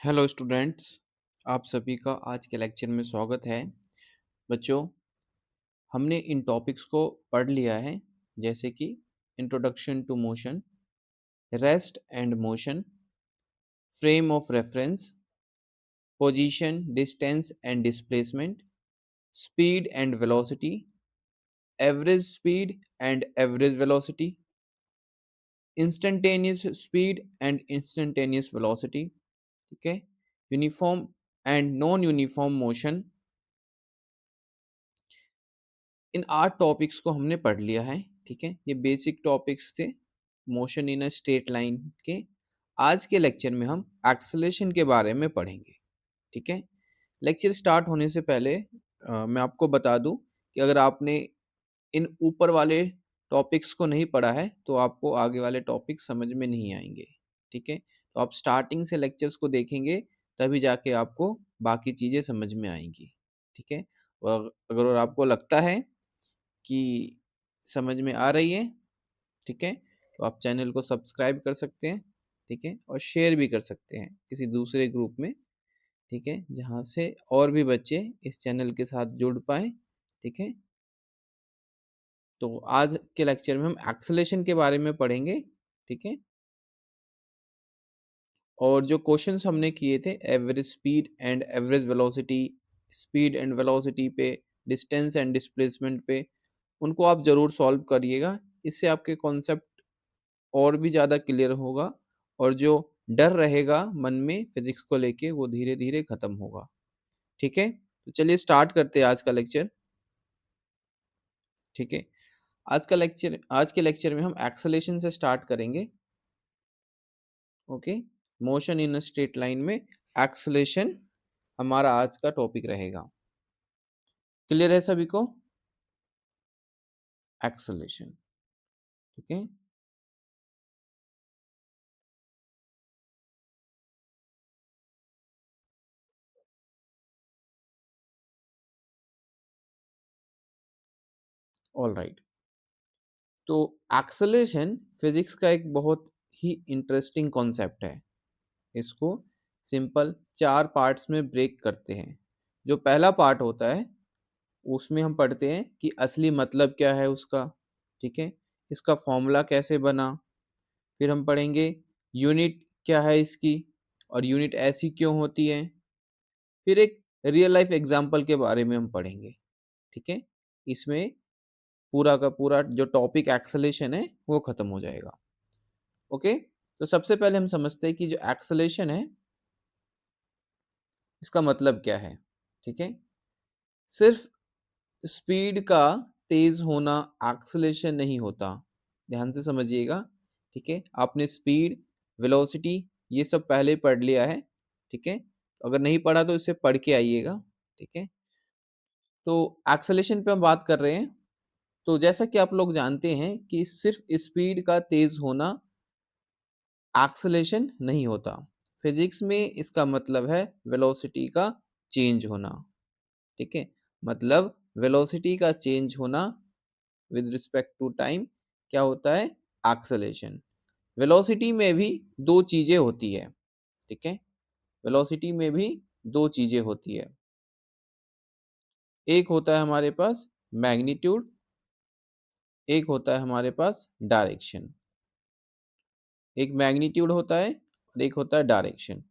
Hello students, आप सभी का आज के लेक्चर में स्वागत है। बच्चों, हमने इन टॉपिक्स को पढ़ लिया है, जैसे कि introduction to motion, rest and motion, frame of reference, position, distance and displacement, speed and velocity, average speed and average velocity, instantaneous speed and instantaneous velocity, ठीक है, uniform and non uniform motion. इन 8 topics को हमने पढ़ लिया है, ठीक है। ये बेसिक टॉपिक्स थे motion in a straight line के। आज के लेक्चर में हम एक्सेलरेशन के बारे में पढ़ेंगे, ठीक है। लेक्चर स्टार्ट होने से पहले मैं आपको बता दूं कि अगर आपने इन ऊपर वाले टॉपिक्स को नहीं पढ़ा है तो आपको आगे वाले टॉपिक समझ में नहीं आएंगे, ठीक है। तो आप स्टार्टिंग से लेक्चर्स को देखेंगे तभी जाके आपको बाकी चीज़ें समझ में आएंगी, ठीक है। और अगर आपको लगता है कि समझ में आ रही है, ठीक है, तो आप चैनल को सब्सक्राइब कर सकते हैं, ठीक है, और शेयर भी कर सकते हैं किसी दूसरे ग्रुप में, ठीक है, जहाँ से और भी बच्चे इस चैनल के साथ जुड़ पाए, ठीक है। तो आज के लेक्चर में हम एक्सेलरेशन के बारे में पढ़ेंगे, ठीक है। और जो क्वेश्चंस हमने किए थे average speed and average velocity, speed and velocity पे, डिस्टेंस एंड डिस्प्लेसमेंट पे, उनको आप ज़रूर सॉल्व करिएगा। इससे आपके कॉन्सेप्ट और भी ज़्यादा क्लियर होगा और जो डर रहेगा मन में फिजिक्स को लेके वो धीरे धीरे खत्म होगा, ठीक है। तो चलिए स्टार्ट करते हैं आज का लेक्चर, ठीक है। आज के लेक्चर में हम एक्सेलरेशन से स्टार्ट करेंगे, okay. Motion in straight line में एक्सेलरेशन हमारा आज का टॉपिक रहेगा। क्लियर है सभी को? एक्सेलरेशन, ठीक है। All right. तो एक्सेलरेशन फिजिक्स का एक बहुत ही इंटरेस्टिंग कॉन्सेप्ट है। इसको सिंपल 4 पार्ट्स में ब्रेक करते हैं। जो पहला पार्ट होता है उसमें हम पढ़ते हैं कि असली मतलब क्या है उसका, ठीक है, इसका फॉर्मूला कैसे बना। फिर हम पढ़ेंगे यूनिट क्या है इसकी और यूनिट ऐसी क्यों होती है। फिर एक रियल लाइफ एग्जांपल के बारे में हम पढ़ेंगे, ठीक है। इसमें पूरा का पूरा जो टॉपिक एक्सेलरेशन है वो खत्म हो जाएगा, ओके। तो सबसे पहले हम समझते हैं कि जो एक्सेलरेशन है इसका मतलब क्या है, ठीक है। सिर्फ स्पीड का तेज होना एक्सेलरेशन नहीं होता, ध्यान से समझिएगा, ठीक है। आपने स्पीड, वेलोसिटी ये सब पहले ही पढ़ लिया है, ठीक है। अगर नहीं पढ़ा तो इसे पढ़ के आइएगा, ठीक है। तो एक्सेलरेशन पे हम बात कर रहे हैं। तो जैसा कि आप लोग जानते हैं कि सिर्फ स्पीड का तेज होना एक्सेलरेशन नहीं होता। फिजिक्स में इसका मतलब है वेलोसिटी का चेंज होना, ठीक है। मतलब वेलोसिटी का चेंज होना विद रिस्पेक्ट टू टाइम क्या होता है? एक्सेलरेशन। वेलोसिटी में भी दो चीजें होती है, ठीक है। वेलोसिटी में भी दो चीजें होती है। एक होता है हमारे पास मैग्नीट्यूड, एक होता है हमारे पास डायरेक्शन। एक मैग्नीट्यूड होता है और एक होता है डायरेक्शन,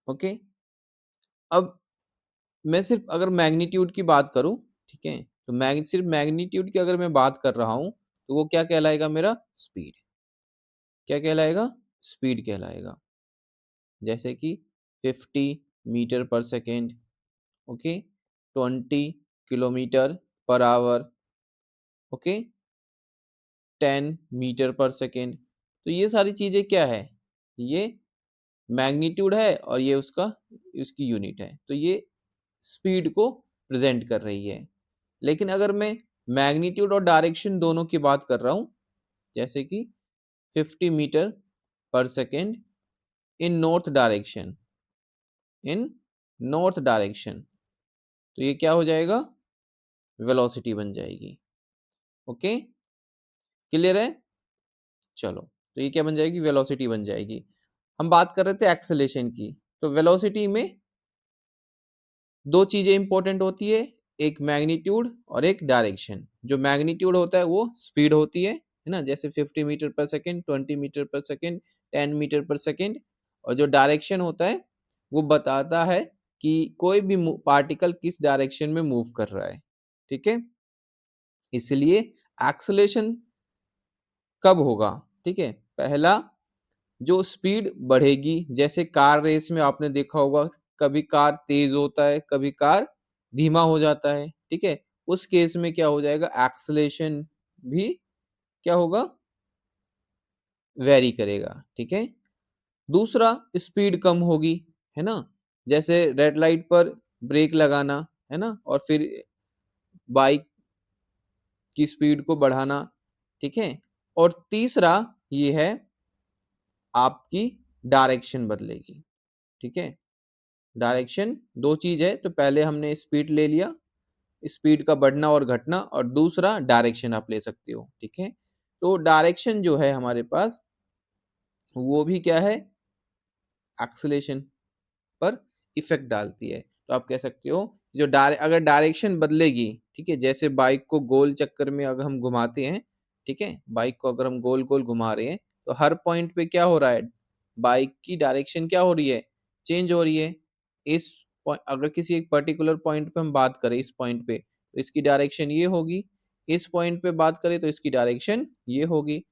ओके। अब मैं सिर्फ अगर मैग्नीट्यूड की बात करूं, ठीक है, तो सिर्फ मैग्नीट्यूड की अगर मैं बात कर रहा हूं तो वो क्या कहलाएगा? मेरा स्पीड। क्या कहलाएगा? स्पीड कहलाएगा। जैसे कि 50 मीटर पर second, okay, 20 kilometre per hour, okay, 10 metre पर सेकेंड। तो ये सारी चीजें क्या है? ये मैग्नीट्यूड है और ये उसकी यूनिट है। तो ये स्पीड को प्रेजेंट कर रही है। लेकिन अगर मैं मैग्नीट्यूड और डायरेक्शन दोनों की बात कर रहा हूं, जैसे कि 50 मीटर पर second in north direction, in north direction, तो ये क्या हो जाएगा? वेलोसिटी बन जाएगी, ओके। क्लियर है? चलो, तो ये क्या बन जाएगी, वेलोसिटी बन जाएगी। हम बात कर रहे थे एक्सेलेरेशन की, तो वेलोसिटी में दो चीजें इंपॉर्टेंट होती है, एक मैग्नीट्यूड और एक डायरेक्शन। जो मैग्नीट्यूड होता है वो स्पीड होती है ना, जैसे 50 मीटर पर सेकेंड, 20 मीटर पर सेकेंड, 10 मीटर पर सेकेंड। और जो डायरेक्शन होता है वो बताता है कि कोई भी पार्टिकल किस डायरेक्शन में मूव कर रहा है, ठीक है। इसलिए एक्सेलेरेशन कब होगा, ठीक है, पहला, जो स्पीड बढ़ेगी, जैसे कार रेस में आपने देखा होगा, कभी कार तेज होता है, कभी कार धीमा हो जाता है, ठीक है। उस केस में क्या हो जाएगा, एक्सेलेरेशन भी क्या होगा, वेरी करेगा, ठीक है। दूसरा, स्पीड कम होगी, है ना, जैसे रेड लाइट पर ब्रेक लगाना, है ना, और फिर बाइक की स्पीड को बढ़ाना, ठीक है। और तीसरा ये है, आपकी डायरेक्शन बदलेगी, ठीक है। डायरेक्शन दो चीज है, तो पहले हमने स्पीड ले लिया, स्पीड का बढ़ना और घटना, और दूसरा डायरेक्शन आप ले सकते हो, ठीक है। तो डायरेक्शन जो है हमारे पास, वो भी क्या है, एक्सेलेरेशन पर इफेक्ट डालती है। तो आप कह सकते हो, जो अगर डायरेक्शन बदलेगी, ठीक है, जैसे बाइक को गोल चक्कर में अगर हम घुमाते हैं, ठीक है, बाइक को अगर हम गोल गोल घुमा रहे हैं, तो हर पॉइंट पे क्या हो रहा है, बाइक की डायरेक्शन क्या हो रही है, चेंज हो रही है। अगर किसी एक पर्टिकुलर पॉइंट पे हम बात करें, इस पॉइंट पे, तो इसकी डायरेक्शन ये होगी, इस पॉइंट पे बात करें तो इसकी डायरेक्शन ये होगी।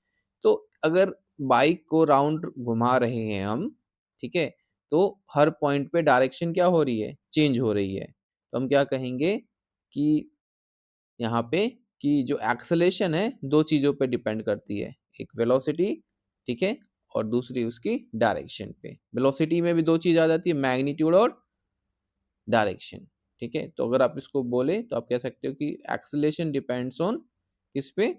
तो अगर बाइक को राउंड घुमा रहे हैं हम, ठीक है, तो हर पॉइंट पे डायरेक्शन क्या हो रही है, चेंज हो रही है। तो हम क्या कहेंगे कि यहाँ पे, कि जो एक्सेलेरेशन है दो चीजों पे डिपेंड करती है, एक वेलोसिटी, ठीक है, और दूसरी उसकी डायरेक्शन पे। वेलोसिटी में भी दो चीज आ जाती है, मैग्नीट्यूड और डायरेक्शन, ठीक है। तो अगर आप इसको बोले तो आप कह सकते हो कि एक्सेलेरेशन डिपेंड्स ऑन किस पे,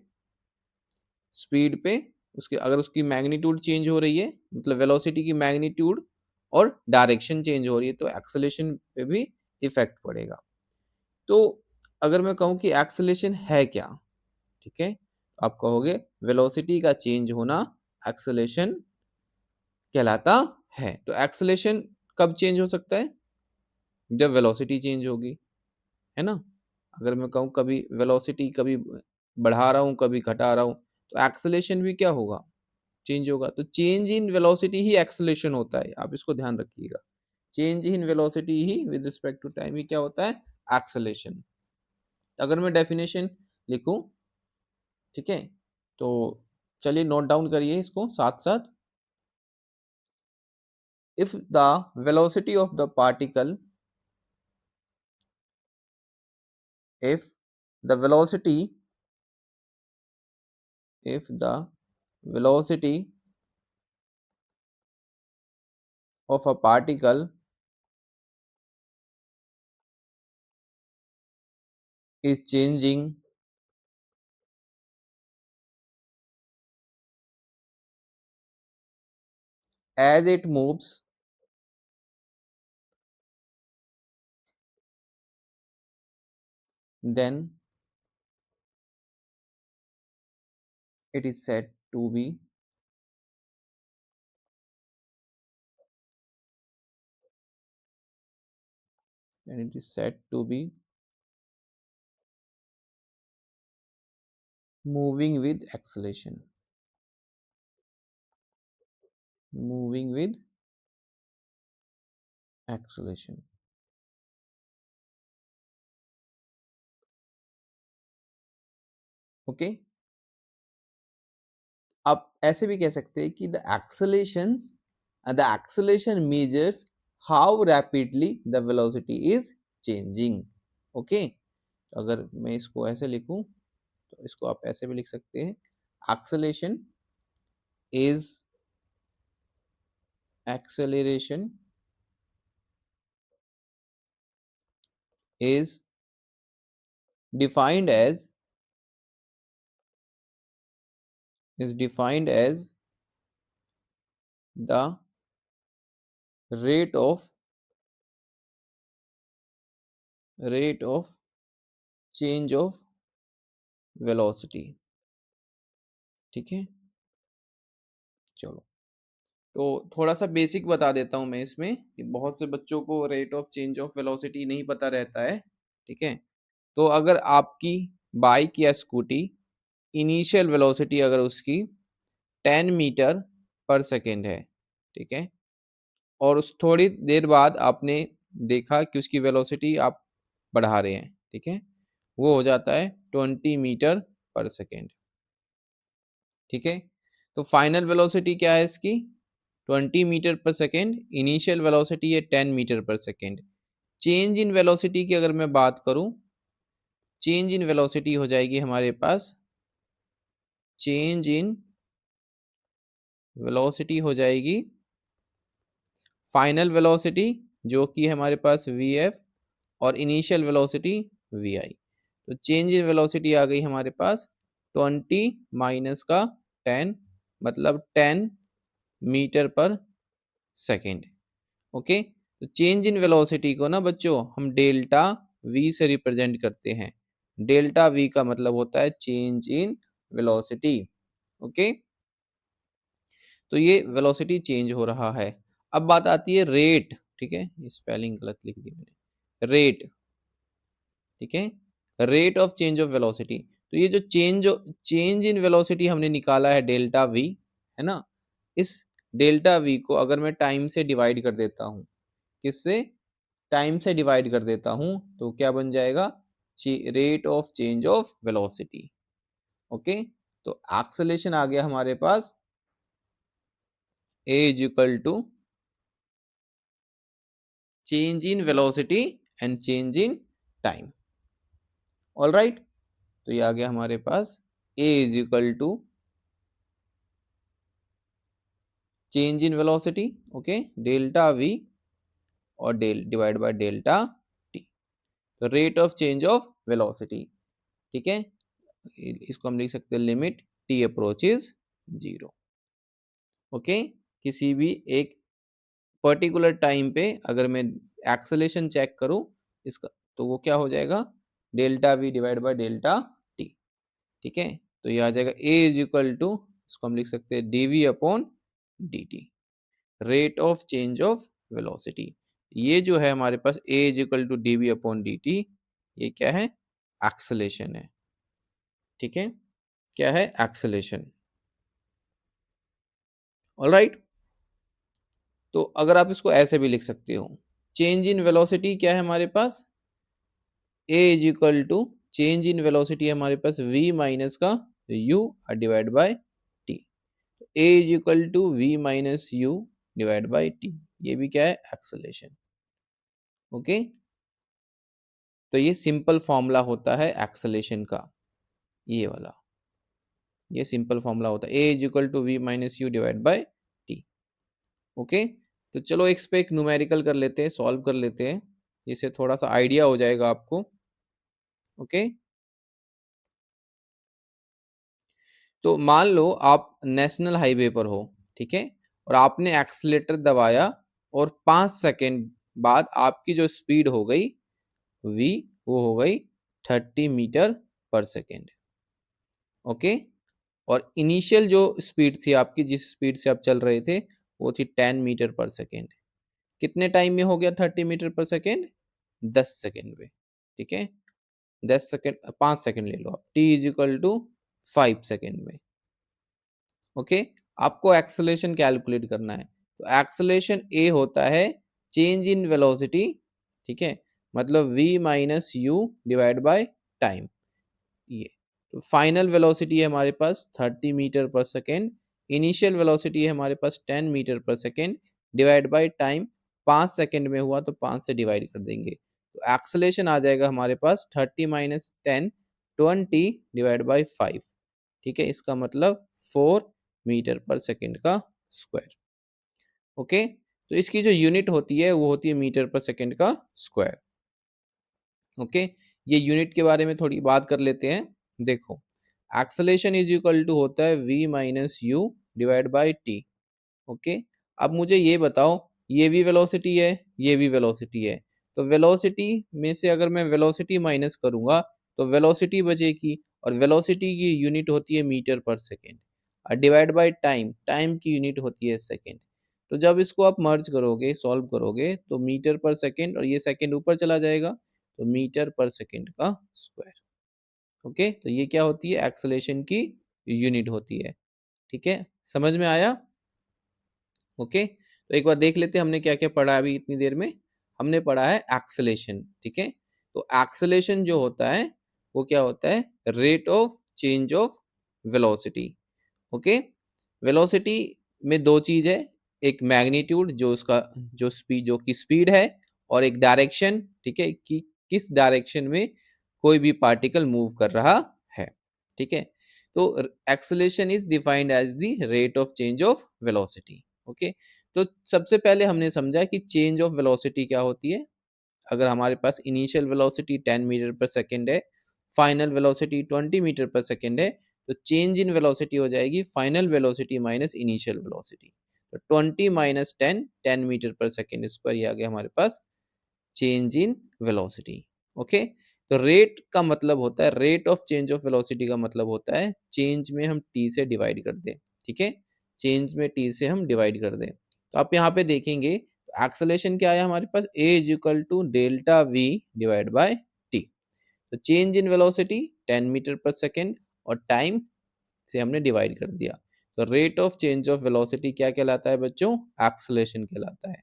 स्पीड पे, उसके अगर उसकी मैग्नीट्यूड चेंज हो रही है, मतलब वेलोसिटी की मैग्नीट्यूड और डायरेक्शन चेंज हो रही है, तो एक्सेलेरेशन पे भी इफेक्ट पड़ेगा। तो अगर मैं कहूँ कि एक्सेलेरेशन है क्या, ठीक है, तो आप कहोगे वेलोसिटी का चेंज होना एक्सेलेरेशन कहलाता है। तो एक्सेलेरेशन कब चेंज हो सकता है, जब वेलोसिटी चेंज होगी, है ना। अगर मैं कहूँ कभी वेलोसिटी कभी बढ़ा रहा हूँ, कभी घटा रहा हूँ, तो एक्सेलेरेशन भी क्या होगा, चेंज होगा। तो चेंज इन वेलोसिटी ही एक्सेलेरेशन होता है, आप इसको ध्यान रखिएगा। चेंज इन वेलोसिटी ही विद रिस्पेक्ट टू टाइम ही क्या होता है, एक्सेलेरेशन। अगर मैं डेफिनेशन लिखूं, ठीक है, तो चलिए नोट डाउन करिए इसको साथ साथ। If the velocity of the particle, if the velocity, if the velocity of a particle is changing as it moves, then it is said to be, and it is said to be moving with acceleration, moving with acceleration। Okay, आप ऐसे भी कह सकते हैं कि the acceleration measures how rapidly the velocity is changing. Okay, अगर मैं इसको ऐसे लिखूं, तो इसको आप ऐसे भी लिख सकते हैं, acceleration is acceleration is defined as, the rate of change of velocity, ठीक है। चलो, तो थोड़ा सा बेसिक बता देता हूँ मैं इसमें कि बहुत से बच्चों को rate of change of velocity नहीं पता रहता है, ठीक है। तो अगर आपकी बाइक या स्कूटी इनिशियल वेलोसिटी अगर उसकी 10 मीटर पर सेकेंड है, ठीक है, और उस थोड़ी देर बाद आपने देखा कि उसकी वेलोसिटी आप बढ़ा रहे हैं, ठीक है, वो हो जाता है 20 मीटर पर सेकेंड, ठीक है। तो फाइनल वेलोसिटी क्या है इसकी? 20 मीटर पर सेकेंड। इनिशियल वेलोसिटी है 10 मीटर पर सेकेंड। चेंज इन वेलोसिटी की अगर मैं बात करूं, चेंज इन वेलोसिटी हो जाएगी हमारे पास, चेंज इन वेलोसिटी हो जाएगी फाइनल वेलोसिटी जो कि है हमारे पास vf और इनिशियल वेलोसिटी vi। तो चेंज इन वेलोसिटी आ गई हमारे पास 20 माइनस का 10 मतलब 10 मीटर पर सेकेंड। ओके, तो चेंज इन वेलोसिटी को ना बच्चों हम डेल्टा v से रिप्रेजेंट करते हैं। डेल्टा v का मतलब होता है चेंज इन वेलोसिटी। ओके, तो ये वेलोसिटी चेंज हो रहा है। अब बात आती है रेट, ठीक है, स्पेलिंग गलत लिख दी मैंने, रेट, ठीक है, rate of change of velocity. तो ये जो चेंज इन वेलोसिटी हमने निकाला है डेल्टा वी, है ना, इस डेल्टा वी को अगर मैं टाइम से डिवाइड कर देता हूँ, किससे? टाइम से डिवाइड कर देता हूँ, तो क्या बन जाएगा? Rate of change of velocity. Okay, तो एक्सेलेरेशन आ गया हमारे पास a is equal to change in velocity and change in time। All right, तो ये आ गया हमारे पास a is equal to change in velocity, okay, delta v और डिवाइड बाय डेल्टा t, तो rate of change of velocity, ठीक है। इसको हम लिख सकते हैं लिमिट t अप्रोचेज 0। ओके, किसी भी एक पर्टिकुलर टाइम पे अगर मैं एक्सेलेरेशन चेक करूं इसका, तो वो क्या हो जाएगा? Delta v divide by delta t, ठीक है। तो ये आ जाएगा a इज इक्वल टू, इसको हम लिख सकते हैं dv upon dt, rate of change of velocity. ये जो है हमारे पास a is equal to dv upon dt, ये क्या है? एक्सेलेरेशन है, ठीक है, क्या है? एक्सेलेरेशन। ऑलराइट, तो अगर आप इसको ऐसे भी लिख सकते हो, चेंज इन वेलोसिटी क्या है हमारे पास? a is equal to change in velocity हमारे पास v माइनस का u divide by t। a is equal to v minus u divide by t, ये भी क्या है? एक्सेलेरेशन। ओके, तो ये सिंपल फॉर्मूला होता है एक्सेलेरेशन का, ये वाला, ये सिंपल फॉर्मूला होता है a is equal to v minus u divide by t। Okay, तो चलो इस पे एक न्यूमेरिकल कर लेते हैं, सॉल्व कर लेते हैं, इससे थोड़ा सा आइडिया हो जाएगा आपको। ओके, तो मान लो आप नेशनल हाईवे पर हो, ठीक है, और आपने एक्सीलेटर दबाया और 5 सेकेंड बाद आपकी जो स्पीड हो गई v, वो हो गई 30 मीटर पर सेकेंड। ओके, और इनिशियल जो स्पीड थी आपकी, जिस स्पीड से आप चल रहे थे, वो थी 10 मीटर पर सेकेंड। कितने टाइम में हो गया 30 मीटर पर सेकेंड? 10 सेकेंड में, ठीक है, 10 सेकेंड, 5 सेकेंड ले लो आप, t is equal to 5 second में। ओके, आपको एक्सेलेरेशन कैलकुलेट करना है, तो एक्सेलेरेशन a होता है चेंज इन वेलोसिटी, ठीक है, मतलब v minus u divide by time, ये। तो फाइनल वेलोसिटी है हमारे पास 30 मीटर पर सेकेंड, इनिशियल वेलोसिटी है हमारे पास 10 मीटर पर second, divide by time, 5 second में हुआ तो 5 से डिवाइड कर देंगे, तो एक्सेलेरेशन आ जाएगा हमारे पास 30 माइनस 10, 20 डिवाइड बाय 5, ठीक है, इसका मतलब 4 मीटर पर सेकेंड का स्क्वायर। ओके, तो इसकी जो यूनिट होती है वो होती है मीटर पर सेकेंड का स्क्वायर। ओके, ये यूनिट के बारे में थोड़ी बात कर लेते हैं। देखो, एक्सेलेरेशन इज इक्वल टू होता है v minus u divide by T. Okay, अब मुझे ये बताओ, ये भी वेलोसिटी है, ये भी वेलोसिटी है, तो वेलोसिटी में से अगर मैं वेलोसिटी माइनस करूंगा तो वेलोसिटी बचेगी, और वेलोसिटी की यूनिट होती है मीटर पर सेकेंड। और डिवाइड बाय टाइम, टाइम की यूनिट होती है सेकंड। तो जब इसको आप मर्ज करोगे, सॉल्व करोगे तो मीटर पर सेकंड और ये सेकंड ऊपर चला जाएगा तो मीटर पर सेकंड का स्क्वायर। ओके, तो ये क्या होती है? एक्सेलरेशन की यूनिट होती है। ठीक है, समझ में आया? ओके, तो एक बार देख लेते हैं हमने क्या क्या पढ़ा अभी इतनी देर में। हमने पढ़ा है एक्सेलेरेशन। ठीक है, तो एक्सेलेरेशन जो होता है वो क्या होता है? Rate of change of velocity. Okay, velocity में दो चीज है, एक मैग्नीट्यूड जो उसका जो स्पीड जो की स्पीड है, और एक डायरेक्शन। ठीक है, कि किस डायरेक्शन में कोई भी पार्टिकल मूव कर रहा है। ठीक है, तो acceleration is defined as the rate of change of velocity. Okay, तो सबसे पहले हमने समझा कि चेंज ऑफ वेलोसिटी क्या होती है। अगर हमारे पास इनिशियल वेलोसिटी 10 मीटर पर सेकेंड है, फाइनल वेलोसिटी 20 मीटर पर सेकेंड है, तो चेंज इन वेलोसिटी हो जाएगी final velocity minus initial velocity. तो 20 माइनस 10, 10 मीटर पर सेकेंड स्क्वायर, ये आ गया हमारे पास चेंज इन वेलोसिटी। ओके, तो रेट का मतलब होता है, rate of change of velocity का मतलब होता है चेंज में हम टी से डिवाइड कर दें। ठीक है, चेंज में टी से हम डिवाइड कर दें। तो आप यहाँ पे देखेंगे एक्सेलरेशन क्या है हमारे पास? A is equal to delta v divide by t. तो चेंज इन वेलोसिटी 10 मीटर पर सेकेंड और टाइम से हमने डिवाइड कर दिया। तो rate of change of velocity क्या कहलाता है बच्चों? एक्सेलरेशन कहलाता है।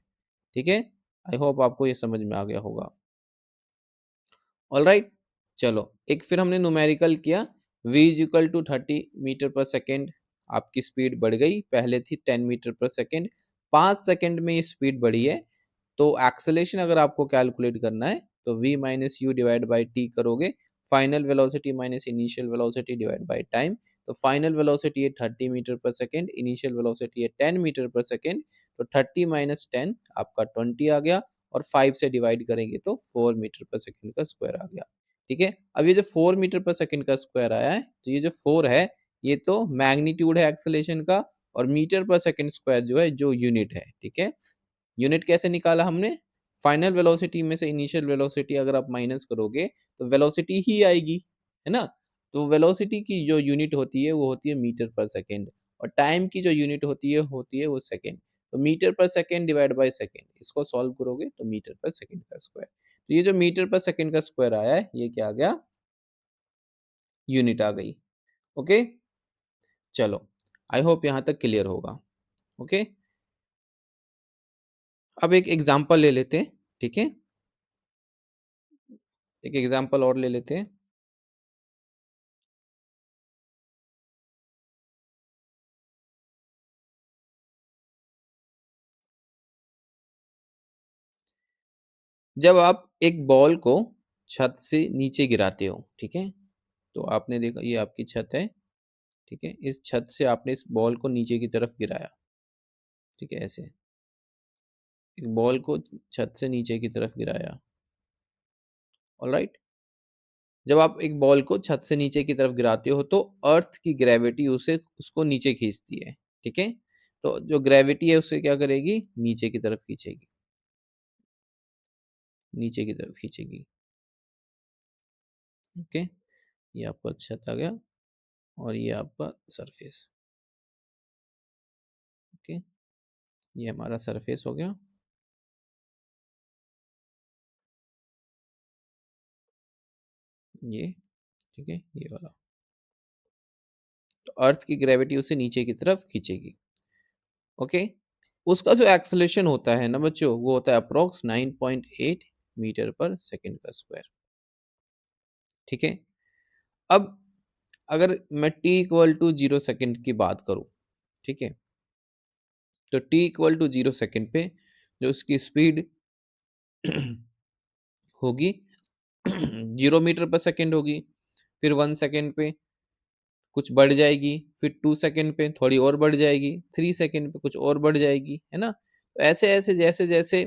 ठीक है, आई होप आपको ये समझ में आ गया होगा। ऑलराइट, चलो एक फिर हमने न्यूमेरिकल किया। v is equal to 30 metre पर सेकेंड, आपकी स्पीड बढ़ गई, पहले थी 10 मीटर पर सेकेंड, 5 सेकेंड में ये स्पीड बढ़ी है। तो एक्सेलेरेशन अगर आपको कैलकुलेट करना है तो v minus u divide by t करोगे, final velocity minus initial velocity divide by time. तो फाइनल वेलोसिटी है 30 मीटर पर सेकेंड, इनिशियल वेलोसिटी है 10 मीटर पर सेकेंड। तो 30 माइनस 10 आपका 20 आ गया, और 5 से डिवाइड करेंगे तो 4 मीटर पर सेकंड का स्क्वायर आ गया। ठीक है, अब ये जो 4 मीटर पर सेकंड का स्क्वायर आया है, तो ये जो 4 है ये तो मैग्नीट्यूड है एक्सेलरेशन का, और मीटर पर सेकंड स्क्वायर जो है जो यूनिट है। ठीक है, यूनिट कैसे निकाला हमने? फाइनल वेलोसिटी में से इनिशियल वेलोसिटी अगर आप माइनस करोगे तो वेलोसिटी ही आएगी, है ना? तो वेलोसिटी की जो यूनिट होती है वो होती है मीटर पर सेकेंड, और टाइम की जो यूनिट होती है वो सेकेंड। तो मीटर पर सेकेंड डिवाइड बाय सेकेंड, इसको सॉल्व करोगे तो मीटर पर सेकेंड का स्क्वायर। तो ये जो मीटर पर सेकेंड का स्क्वायर आया है ये क्या आ गया? यूनिट आ गई। ओके, चलो आई होप यहाँ तक क्लियर होगा। ओके, अब एक एग्जांपल ले लेते हैं। ठीक है, एक एग्जांपल और ले लेते हैं। जब आप एक बॉल को छत से नीचे गिराते हो, ठीक है, तो आपने देखा ये आपकी छत है। ठीक है, इस छत से आपने इस बॉल को नीचे की तरफ गिराया। ठीक है, ऐसे एक बॉल को छत से नीचे की तरफ गिराया। ऑलराइट, जब आप एक बॉल को छत से नीचे की तरफ गिराते हो तो अर्थ की ग्रेविटी उसे उसको नीचे खींचती है। ठीक है, तो जो ग्रेविटी है उसे क्या करेगी? नीचे की तरफ खींचेगी, नीचे की तरफ खींचेगी। ओके, ये आपका छत आ गया, और ये आपका सरफेस। ओके, ये हमारा सरफेस हो गया। ये ठीक है, ये वाला। तो अर्थ की ग्रेविटी उसे नीचे की तरफ खींचेगी। ओके, उसका जो एक्सेलरेशन होता है ना बच्चों, वो होता है अप्रोक्स 9.8 मीटर पर सेकंड का स्क्वायर। ठीक है, अब अगर मैं t इक्वल टू 0 सेकेंड की बात करूं, ठीक है, तो t इक्वल टू 0 सेकेंड पे जो उसकी स्पीड होगी 0 मीटर पर सेकेंड होगी। फिर 1 सेकेंड पे कुछ बढ़ जाएगी, फिर 2 सेकेंड पे थोड़ी और बढ़ जाएगी, 3 सेकेंड पे कुछ और बढ़ जाएगी, है ना? तो ऐसे ऐसे जैसे जैसे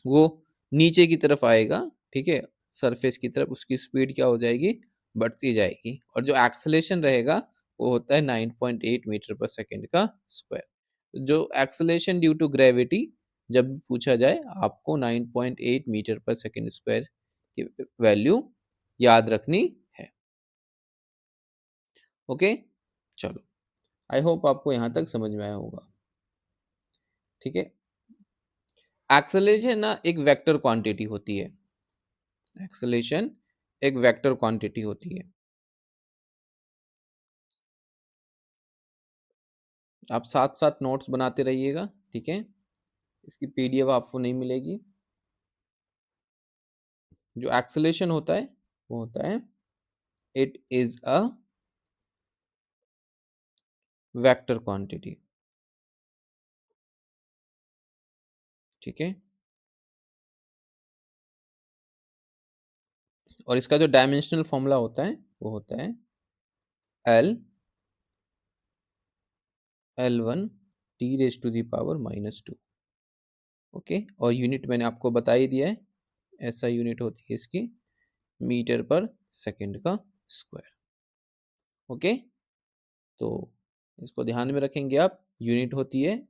वो नीचे की तरफ आएगा, ठीक है, सरफेस की तरफ, उसकी स्पीड क्या हो जाएगी? बढ़ती जाएगी, और जो एक्सेलरेशन रहेगा वो होता है 9.8 मीटर पर सेकेंड का स्क्वायर। जो एक्सेलरेशन ड्यू टू ग्रेविटी जब भी पूछा जाए, आपको 9.8 मीटर पर सेकेंड स्क्वायर की वैल्यू याद रखनी है। ओके, चलो आई होप आपको यहाँ तक समझ में आया होगा। ठीक है। एक्सेलरेशन ना एक वेक्टर क्वांटिटी होती है। एक्सेलरेशन एक वेक्टर क्वांटिटी होती है। आप साथ साथ नोट्स बनाते रहिएगा। ठीक है। इसकी पीडीएफ आपको नहीं मिलेगी। जो एक्सेलरेशन होता है वो होता है it is a vector quantity. ठीक है। और इसका जो डायमेंशनल फॉर्मूला होता है वो होता है L L1 t raise to the power -2। Okay. और यूनिट मैंने आपको बता ही दिया है। ऐसा यूनिट होती है इसकी मीटर पर सेकंड का स्क्वायर। ओके। तो इसको ध्यान में रखेंगे आप। यूनिट होती है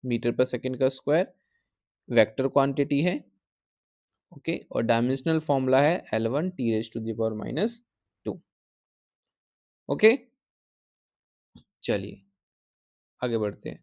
मीटर पर सेकंड का स्क्वायर, वेक्टर क्वांटिटी है। ओके। और डायमेंशनल फॉर्मूला है L1 t raise to the power -2। Okay. चलिए आगे बढ़ते हैं।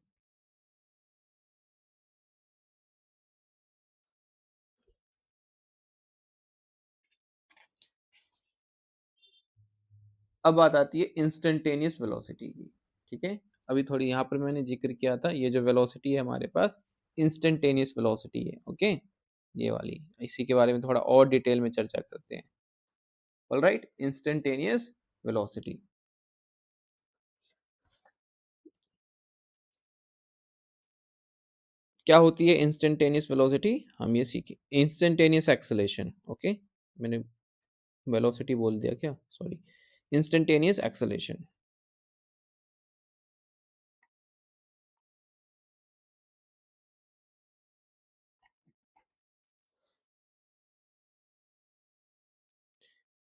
अब बात आती है इंस्टेंटेनियस वेलोसिटी की। ठीक है। अभी थोड़ी यहाँ पर मैंने जिक्र किया था, ये जो वेलोसिटी है हमारे पास इंस्टेंटेनियस वेलोसिटी है। ओके। ये वाली, इसी के बारे में थोड़ा और डिटेल में चर्चा करते हैं। ऑलराइट। इंस्टेंटेनियस वेलोसिटी क्या होती है? इंस्टेंटेनियस वेलोसिटी हम ये सीखे। Instantaneous acceleration. ओके। मैंने वेलोसिटी बोल दिया क्या, sorry. Instantaneous acceleration.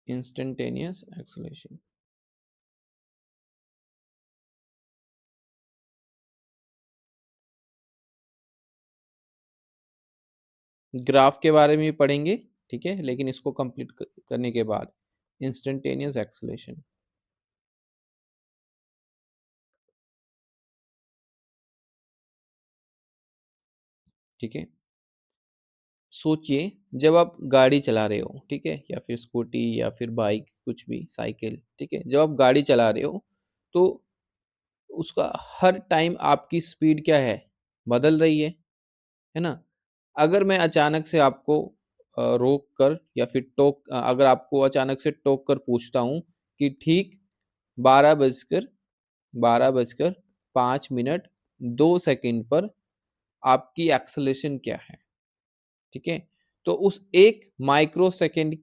Instantaneous acceleration graph के बारे में भी पढ़ेंगे। ठीक है। लेकिन इसको कंप्लीट करने के बाद इंस्टेंटेनियस एक्सेलेरेशन। ठीक है। सोचिए, जब आप गाड़ी चला रहे हो, ठीक है, या फिर स्कूटी या फिर बाइक, कुछ भी, साइकिल, ठीक है, जब आप गाड़ी चला रहे हो तो उसका हर टाइम आपकी स्पीड क्या है, बदल रही है ना। अगर मैं अचानक से आपको रोक कर या फिर अगर आपको अचानक से टोक कर पूछता हूँ कि ठीक 12 बजकर 5 मिनट 2 सेकंड पर आपकी एक्सेलरेशन क्या है। ठीक है। तो उस एक माइक्रो सेकंड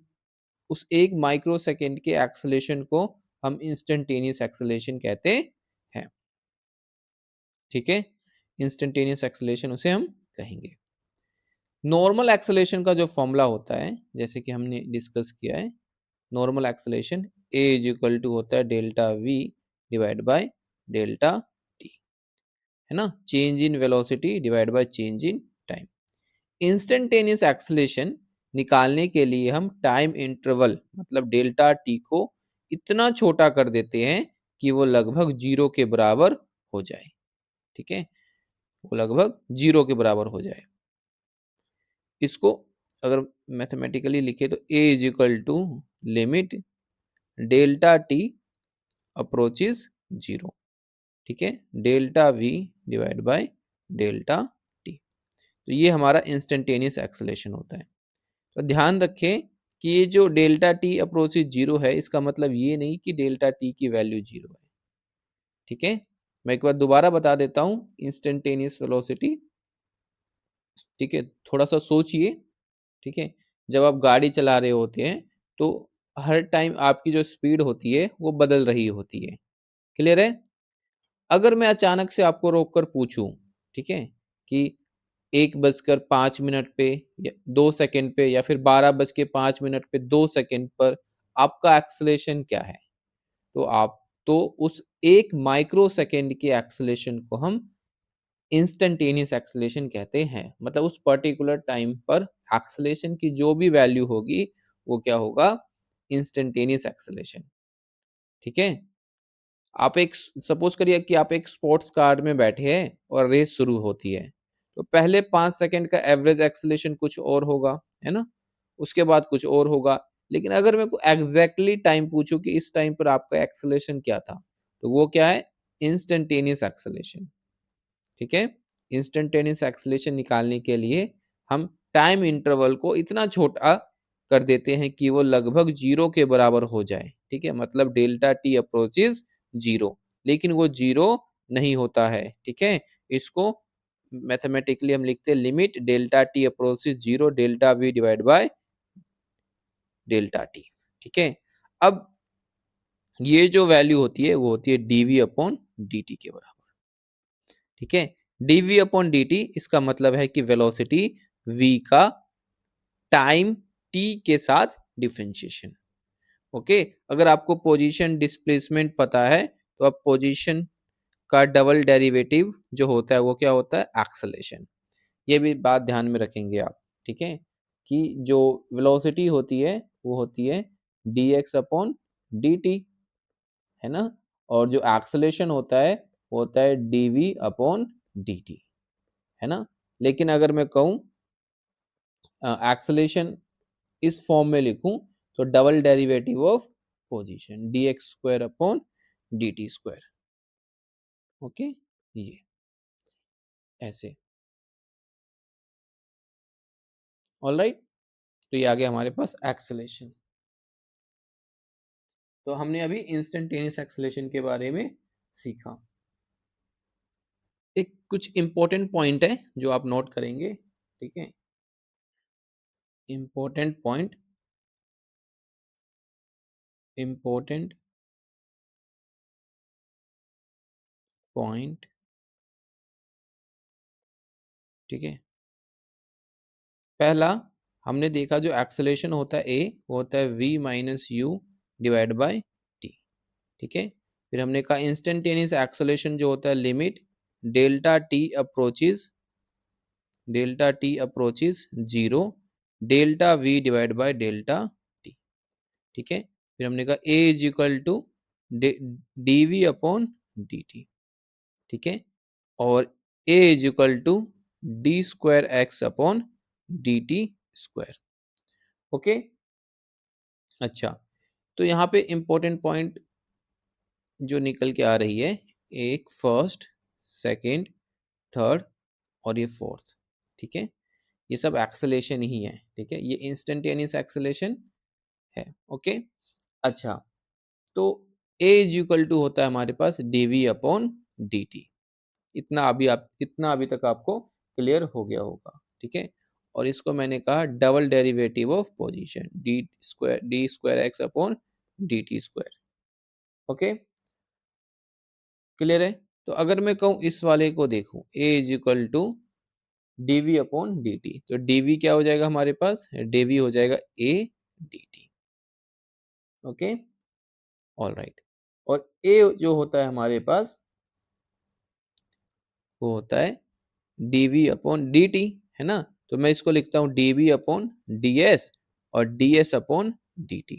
के एक्सेलरेशन को हम इंस्टेंटेनियस एक्सेलरेशन कहते हैं। ठीक है। इंस्टेंटेनियस एक्सेलरेशन उसे हम कहेंगे। नॉर्मल एक्सेलरेशन का जो फॉर्मूला होता है, जैसे कि हमने डिस्कस किया है, normal acceleration a is equal to होता है delta v divide by delta t, है ना। Change in velocity divide by change in time. Instantaneous acceleration निकालने के लिए हम टाइम इंटरवल मतलब डेल्टा टी को इतना छोटा कर देते हैं कि वो लगभग जीरो के बराबर हो जाए। ठीक है। वो लगभग जीरो के बराबर हो जाए। इसको अगर मैथमेटिकली लिखे तो a is equal to limit delta t approaches zero. ठीक है। Delta v divide by delta t. तो ये हमारा इंस्टेंटेनियस एक्सेलरेशन होता है। तो ध्यान रखें कि ये जो डेल्टा टी अप्रोचेस जीरो है, इसका मतलब ये नहीं कि डेल्टा टी की वैल्यू जीरो है। ठीक है। मैं एक बार दोबारा बता देता हूँ इंस्टेंटेनियस वेलोसिटी। ठीक है। थोड़ा सा सोचिए। ठीक है। जब आप गाड़ी चला रहे होते हैं तो हर टाइम आपकी जो स्पीड होती है वो बदल रही होती है। क्लियर है। अगर मैं अचानक से आपको रोक कर पूछूं, ठीक है, कि 1 बजकर 5 मिनट पे या 2 सेकंड पे या फिर 12 बज के 5 मिनट पे 2 सेकंड पर आपका एक्सलेशन क्या है, तो आप तो उस एक माइक्रो सेकंड के एक्सलेशन को हम इंस्टेंटेनियस एक्सलेशन कहते हैं। मतलब उस पर्टिकुलर टाइम पर एक्सलेशन की जो भी वैल्यू होगी वो क्या होगा, इंस्टेंटेनियस एक्सलेशन। ठीक है। आप एक सपोज करिए कि आप एक स्पोर्ट्स कार में बैठे हैं और रेस शुरू होती है, तो पहले 5 सेकंड का एवरेज एक्सेलरेशन कुछ और होगा, है ना? उसके बाद कुछ और होगा। लेकिन अगर मैं को एग्ज़ैक्टली टाइम पूछूँ कि इस टाइम पर आपका एक्सेलरेशन क्या था? तो वो क्या है? इंस्टेंटेनियस एक्सेलरेशन, ठीक है? इंस्टेंटेनियस एक्सेलरेशन निकालने के लिए हम टाइम इंटरवल को इतना छोटा कर देते हैं कि वो लगभग 0 के बराबर हो जाए, ठीक है? मतलब डेल्टा टी अप्रोचेस 0, लेकिन वो 0 नहीं होता है, ठीक है? इसको मैथमेटिकली हम लिखते हैं limit delta t approaches 0 delta v divide by delta t, ठीक है? अब ये जो वैल्यू होती है वो होती है डीवी अपॉन dt के बराबर, ठीक है? डीवी अपॉन dt इसका मतलब है कि वेलोसिटी v का टाइम t के साथ डिफरेंशिएशन, ओके? अगर आपको पोजीशन डिस्प्लेसमेंट पता है तो अब पोजीशन का डबल डेरिवेटिव जो होता है वो क्या होता है? एक्सेलरेशन। ये भी बात ध्यान में रखेंगे आप, ठीक है? कि जो वेलोसिटी होती है वो होती है dx अपॉन dt, है ना? और जो एक्सेलरेशन होता है वो होता है dv अपॉन dt, है ना? लेकिन अगर मैं कहूँ एक्सेलरेशन इस फॉर्म में लिखूं तो double derivative of position dx square upon dt square, okay? ये ऐसे, ऑलराइट? तो ये आ गया हमारे पास एक्सेलरेशन। तो हमने अभी इंस्टेंटेनियस एक्सेलरेशन के बारे में सीखा। एक कुछ इंपॉर्टेंट पॉइंट है जो आप नोट करेंगे, ठीक है? इंपॉर्टेंट पॉइंट, इंपॉर्टेंट पॉइंट, ठीक है? पहला हमने देखा जो एक्सेलरेशन होता है a वो होता है v minus u divide by T, ठीक है? फिर हमने कहा इंस्टेंटेनियस एक्सेलरेशन जो होता है limit delta t approaches 0 delta v divide by delta t, ठीक है? फिर हमने कहा a is equal to d v upon d t, ठीक है? और a is equal to d square x upon d t square, okay? अच्छा, तो यहाँ पे इम्पोर्टेंट पॉइंट जो निकल के आ रही है, एक फर्स्ट, सेकंड, थर्ड और ये फोर्थ, ठीक है? ये सब एक्सेलरेशन ही है, ठीक है? ये इंस्टेंटेनियस एक्सेलरेशन है, ओके? अच्छा, तो a इज इक्वल टू होता है हमारे पास dv अपॉन dt। इतना अभी तक आपको क्लियर हो गया होगा, ठीक है? और इसको मैंने कहा double derivative of position D square x upon d t square, okay? Clear है? तो अगर मैं कहूँ इस वाले को देखूं a is equal to dv upon dt, तो dv क्या हो जाएगा हमारे पास? dv हो जाएगा a dt, okay? All right. और a जो होता है हमारे पास वो होता है dv अपॉन dt, है ना? तो मैं इसको लिखता हूँ dv अपॉन ds और ds अपॉन dt,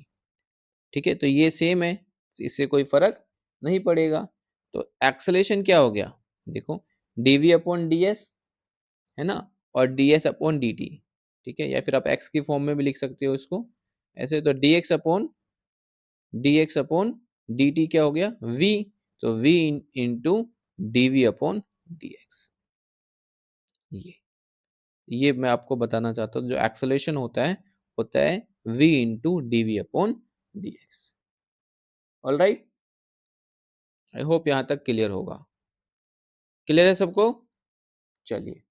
ठीक है? तो ये सेम है, इससे कोई फर्क नहीं पड़ेगा। तो एक्सेलरेशन क्या हो गया? देखो dv अपॉन ds, है ना? और ds अपॉन dt, ठीक है? या फिर आप x की फॉर्म में भी लिख सकते हो इसको ऐसे। तो dx अपॉन dt क्या हो गया? v, तो v into dv upon dx। ये मैं आपको बताना चाहता हूँ जो एक्सेलरेशन होता है v into D upon D x. All right, I hope यहाँ तक क्लियर होगा। क्लियर है सबको? चलिए,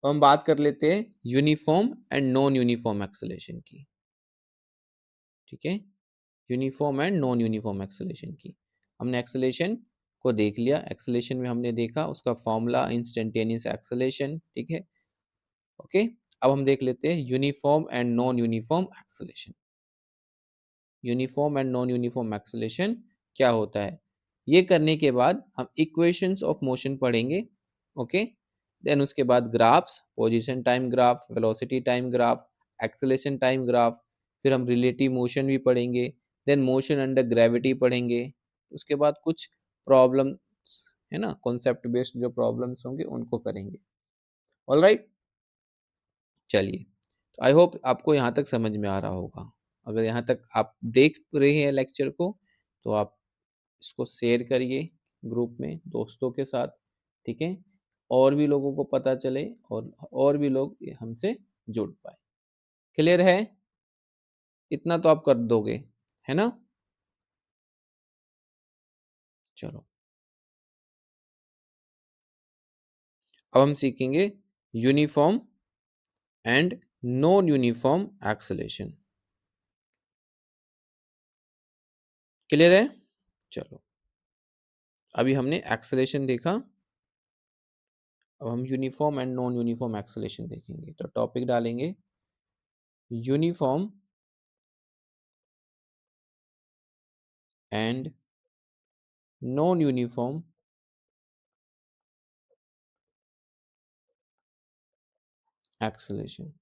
अब हम बात कर लेते हैं uniform and non uniform acceleration की, ठीक है? Uniform and non uniform acceleration की। हमने एक्सेलरेशन को देख लिया, एक्सेलरेशन में हमने देखा उसका फॉर्मूला इंस्टेंटेनियस एक्सेलरेशन, ठीक है? ओके, अब हम देख लेते हैं uniform and non uniform acceleration. Uniform and non uniform acceleration क्या होता है? ये करने के बाद हम इक्वेशंस ऑफ मोशन पढ़ेंगे, ओके? देन उसके बाद graphs, position time graph, velocity time graph, acceleration time graph, फिर हम रिलेटिव मोशन भी पढ़ेंगे, देन मोशन अंडर ग्रेविटी पढ़ेंगे, उसके बाद कुछ प्रॉब्लम है ना, कॉन्सेप्ट बेस्ड जो प्रॉब्लम्स होंगे उनको करेंगे। ऑल राइट, चलिए, आई होप आपको यहाँ तक समझ में आ रहा होगा। अगर यहाँ तक आप देख रहे हैं लेक्चर को, तो आप इसको शेयर करिए ग्रुप में दोस्तों के साथ, ठीक है, और भी लोगों को पता चले और भी लोग हमसे जुड़ पाए। क्लियर है? इतना तो आप कर दोगे, है ना? चलो, अब हम सीखेंगे uniform and non uniform acceleration. Clear है? चलो, अभी हमने एक्सेलेरेशन देखा, अब हम uniform and non uniform acceleration देखेंगे। तो टॉपिक डालेंगे uniform and non uniform acceleration.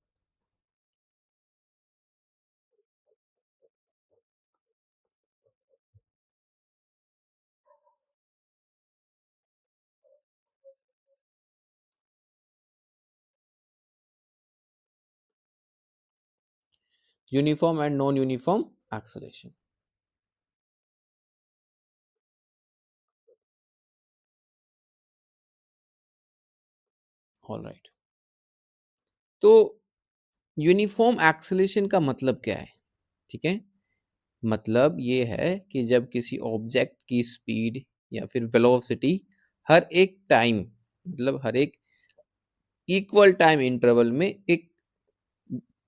Uniform and non uniform acceleration. All right, तो यूनिफॉर्म एक्सेलेरेशन का मतलब क्या है? ठीक है, मतलब ये है कि जब किसी ऑब्जेक्ट की स्पीड या फिर वेलोसिटी हर एक टाइम, मतलब हर एक इक्वल टाइम इंटरवल में एक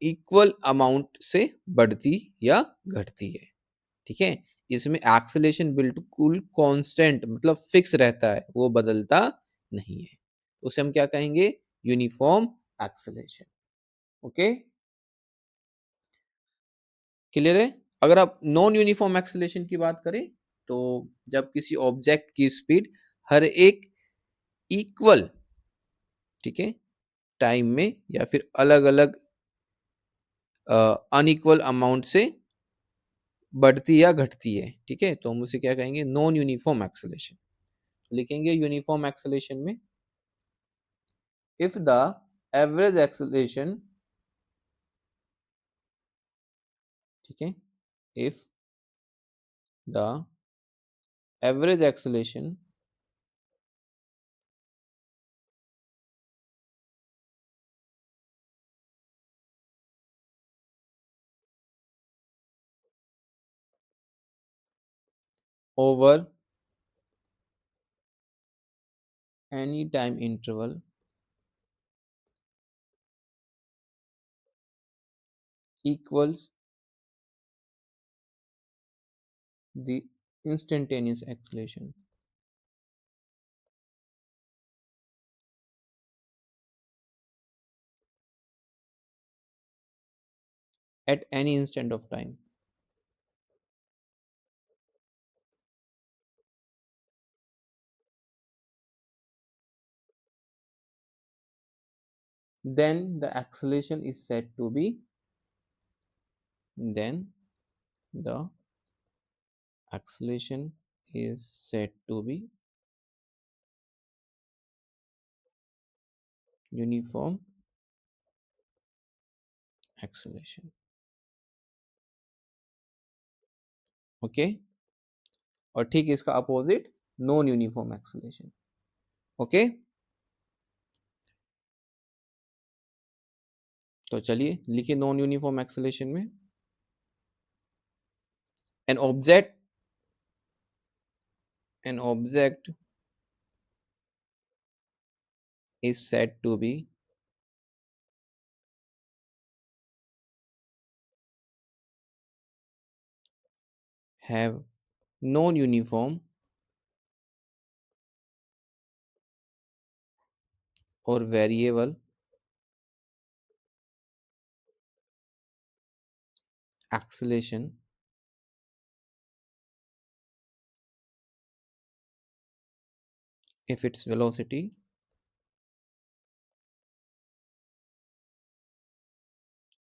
इक्वल अमाउंट से बढ़ती या घटती है। ठीक है, इसमें एक्सेलेरेशन बिल्कुल कांस्टेंट मतलब फिक्स रहता है, वो बदलता नहीं है, उसे हम क्या कहेंगे? Uniform acceleration. ओके, क्लियर है? अगर आप नॉन यूनिफॉर्म एक्सेलेरेशन की बात करें, तो जब किसी ऑब्जेक्ट की स्पीड हर एक इक्वल, ठीक है, टाइम में या फिर अलग अलग अनइक्वल अमाउंट से बढ़ती या घटती है, ठीक है, तो हम उसे क्या कहेंगे? Non uniform acceleration. लिखेंगे यूनिफॉर्म एक्सेलेरेशन में, इफ द एवरेज एक्सेलेरेशन, ठीक है, if the average acceleration over any time interval equals the instantaneous acceleration at any instant of time, then the acceleration is said to be, then the acceleration is said to be uniform acceleration. Okay, और ठीक इसका opposite non uniform acceleration. Okay, तो चलिए लिखिए non uniform acceleration में, an object, an object is said to be have non-uniform or variable acceleration if its velocity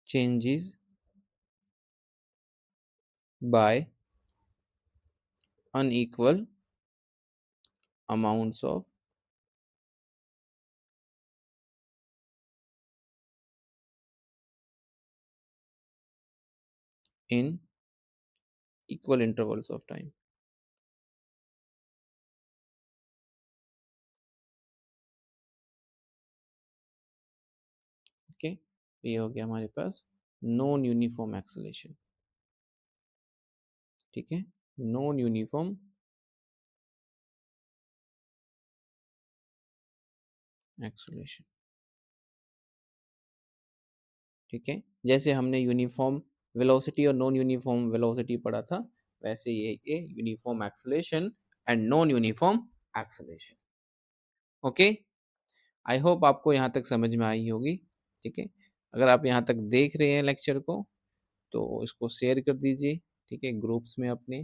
changes by unequal amounts of in equal intervals of time. Okay, ये हो गया हमारे पास non uniform acceleration. ठीक है, non uniform acceleration. ठीक है, जैसे हमने यूनिफॉर्म वेलोसिटी और नॉन यूनिफॉर्म वेलोसिटी पढ़ा था, वैसे ये uniform acceleration and non uniform acceleration. Okay, I hope आपको यहाँ तक समझ में आई होगी। ठीक है, अगर आप यहाँ तक देख रहे हैं लेक्चर को तो इसको शेयर कर दीजिए। ठीक है, ग्रुप्स में अपने।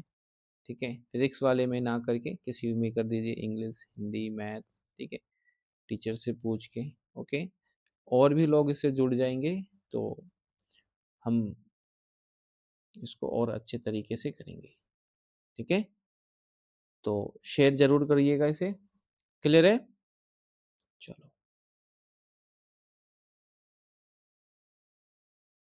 ठीक है, फिजिक्स वाले में ना करके किसी में कर दीजिए, इंग्लिश, हिंदी, मैथ्स। ठीक है, टीचर से पूछ के। ओके, और भी लोग इससे जुड़ जाएंगे तो हम इसको और अच्छे तरीके से करेंगे। ठीक है, तो शेयर जरूर करिएगा इसे। क्लियर है?